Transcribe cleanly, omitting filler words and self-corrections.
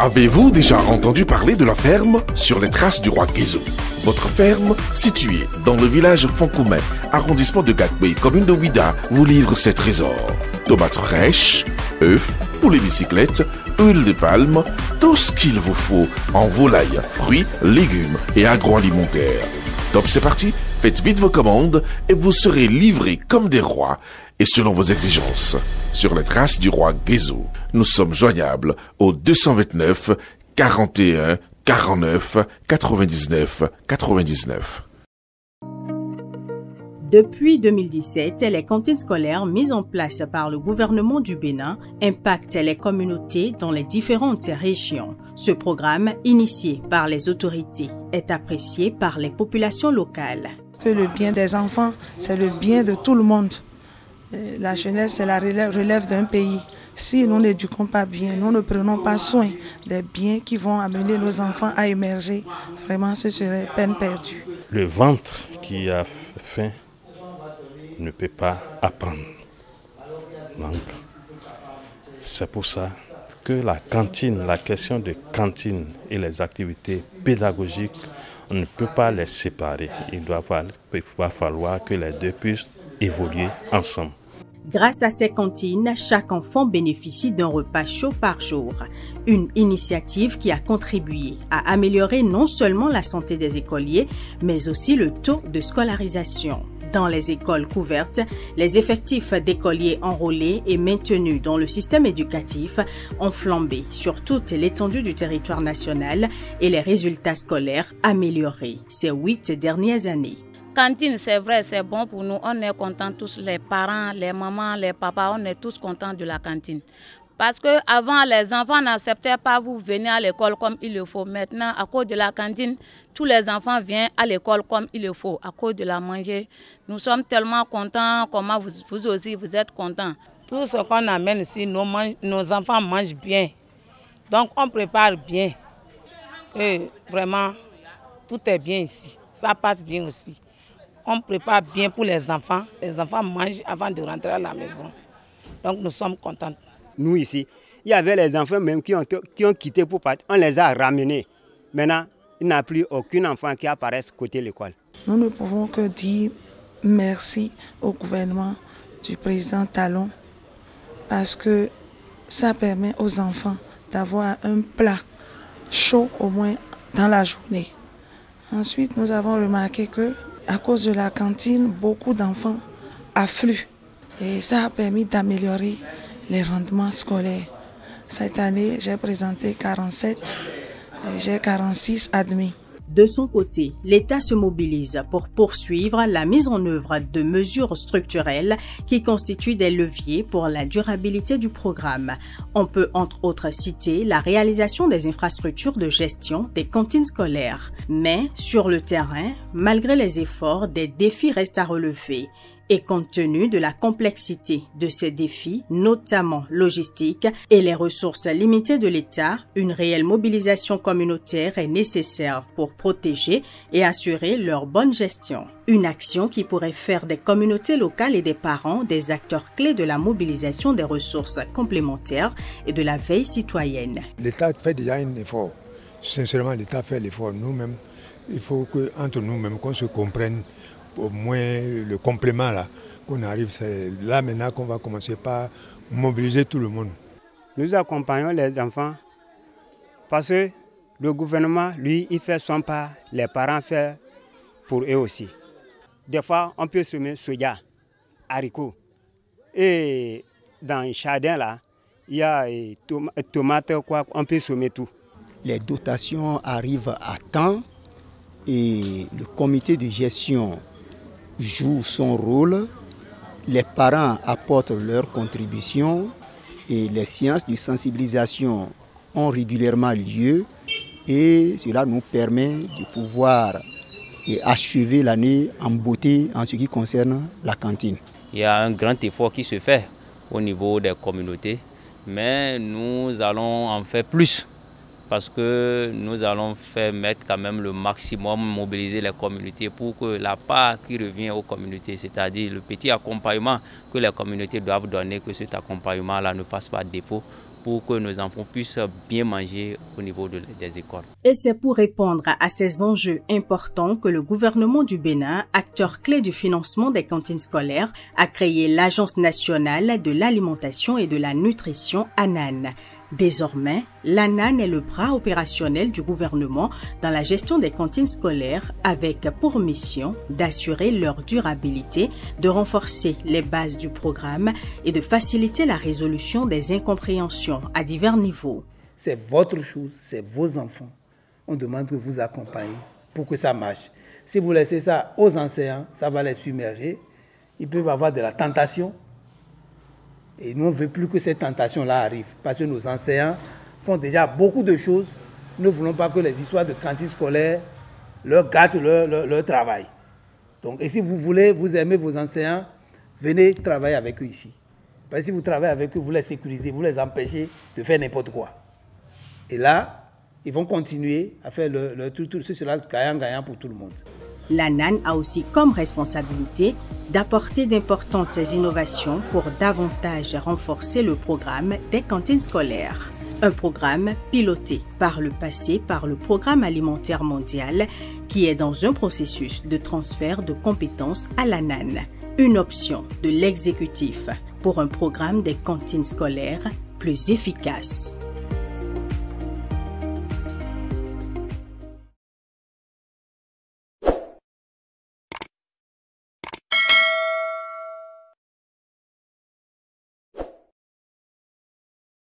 Avez-vous déjà entendu parler de la ferme sur les traces du roi Guézo? Votre ferme, située dans le village Fonkoumen, arrondissement de Gatbé, commune de Ouida, vous livre ses trésors. Tomates fraîches, œufs, poulet bicyclette, huile de palme, tout ce qu'il vous faut en volaille, fruits, légumes et agroalimentaire. Top, c'est parti, faites vite vos commandes et vous serez livrés comme des rois et selon vos exigences. Sur les traces du roi Guézo, nous sommes joignables au 229 41 49 99 99. Depuis 2017, les cantines scolaires mises en place par le gouvernement du Bénin impactent les communautés dans les différentes régions. Ce programme, initié par les autorités, est apprécié par les populations locales. Que le bien des enfants, c'est le bien de tout le monde. La jeunesse, c'est la relève d'un pays. Si nous n'éduquons pas bien, nous ne prenons pas soin des biens qui vont amener nos enfants à émerger, vraiment ce serait peine perdue. Le ventre qui a faim ne peut pas apprendre. Donc, c'est pour ça que la cantine, la question de cantine et les activités pédagogiques, on ne peut pas les séparer. Il va falloir que les deux puissent évoluer ensemble. Grâce à ces cantines, chaque enfant bénéficie d'un repas chaud par jour. Une initiative qui a contribué à améliorer non seulement la santé des écoliers, mais aussi le taux de scolarisation. Dans les écoles couvertes, les effectifs d'écoliers enrôlés et maintenus dans le système éducatif ont flambé sur toute l'étendue du territoire national et les résultats scolaires améliorés ces 8 dernières années. Cantine, c'est vrai, c'est bon pour nous. On est contents tous, les parents, les mamans, les papas, on est tous contents de la cantine. Parce qu'avant, les enfants n'acceptaient pas vous venir à l'école comme il le faut. Maintenant, à cause de la cantine, tous les enfants viennent à l'école comme il le faut, à cause de la manger. Nous sommes tellement contents, comment vous aussi, vous êtes contents. Tout ce qu'on amène ici, nos enfants mangent bien. Donc, on prépare bien. Et vraiment, tout est bien ici. Ça passe bien aussi. On prépare bien pour les enfants mangent avant de rentrer à la maison. Donc nous sommes contents. Nous ici, il y avait les enfants même qui ont quitté pour partir. On les a ramenés. Maintenant, il n'y a plus aucun enfant qui apparaît côté l'école. Nous ne pouvons que dire merci au gouvernement du président Talon parce que ça permet aux enfants d'avoir un plat chaud au moins dans la journée. Ensuite, nous avons remarqué que à cause de la cantine, beaucoup d'enfants affluent et ça a permis d'améliorer les rendements scolaires. Cette année, j'ai présenté 47 et j'ai 46 admis. De son côté, l'État se mobilise pour poursuivre la mise en œuvre de mesures structurelles qui constituent des leviers pour la durabilité du programme. On peut entre autres citer la réalisation des infrastructures de gestion des cantines scolaires. Mais sur le terrain, malgré les efforts, des défis restent à relever. Et compte tenu de la complexité de ces défis, notamment logistiques, et les ressources limitées de l'État, une réelle mobilisation communautaire est nécessaire pour protéger et assurer leur bonne gestion. Une action qui pourrait faire des communautés locales et des parents des acteurs clés de la mobilisation des ressources complémentaires et de la veille citoyenne. L'État fait déjà un effort. Sincèrement, l'État fait l'effort. Nous-mêmes, il faut qu'entre nous-mêmes, qu'on se comprenne. Au moins le complément là qu'on arrive, c'est là maintenant qu'on va commencer par mobiliser tout le monde. Nous accompagnons les enfants parce que le gouvernement, lui, il fait son part, les parents font pour eux aussi. Des fois, on peut semer soja, haricots. Et dans le jardin là, il y a tomates, quoi, on peut semer tout. Les dotations arrivent à temps et le comité de gestion joue son rôle, les parents apportent leur contribution et les séances de sensibilisation ont régulièrement lieu et cela nous permet de pouvoir achever l'année en beauté en ce qui concerne la cantine. Il y a un grand effort qui se fait au niveau des communautés, mais nous allons en faire plus. Parce que nous allons mettre quand même le maximum, mobiliser les communautés pour que la part qui revient aux communautés, c'est-à-dire le petit accompagnement que les communautés doivent donner, que cet accompagnement-là ne fasse pas défaut pour que nos enfants puissent bien manger au niveau des écoles. Et c'est pour répondre à ces enjeux importants que le gouvernement du Bénin, acteur clé du financement des cantines scolaires, a créé l'Agence nationale de l'alimentation et de la nutrition ANAN. Désormais, l'ANAN est le bras opérationnel du gouvernement dans la gestion des cantines scolaires avec pour mission d'assurer leur durabilité, de renforcer les bases du programme et de faciliter la résolution des incompréhensions à divers niveaux. C'est votre chose, c'est vos enfants. On demande que vous accompagnez pour que ça marche. Si vous laissez ça aux enseignants, ça va les submerger. Ils peuvent avoir de la tentation. Et nous, on ne veut plus que cette tentation-là arrive. Parce que nos enseignants font déjà beaucoup de choses. Nous ne voulons pas que les histoires de cantines scolaires leur gâtent leur travail. Donc, et si vous voulez, vous aimez vos enseignants, venez travailler avec eux ici. Parce que si vous travaillez avec eux, vous les sécurisez, vous les empêchez de faire n'importe quoi. Et là, ils vont continuer à faire tout cela gagnant-gagnant pour tout le monde. L'ANAN a aussi comme responsabilité d'apporter d'importantes innovations pour davantage renforcer le programme des cantines scolaires. Un programme piloté par le passé par le Programme alimentaire mondial qui est dans un processus de transfert de compétences à l'ANAN. Une option de l'exécutif pour un programme des cantines scolaires plus efficace.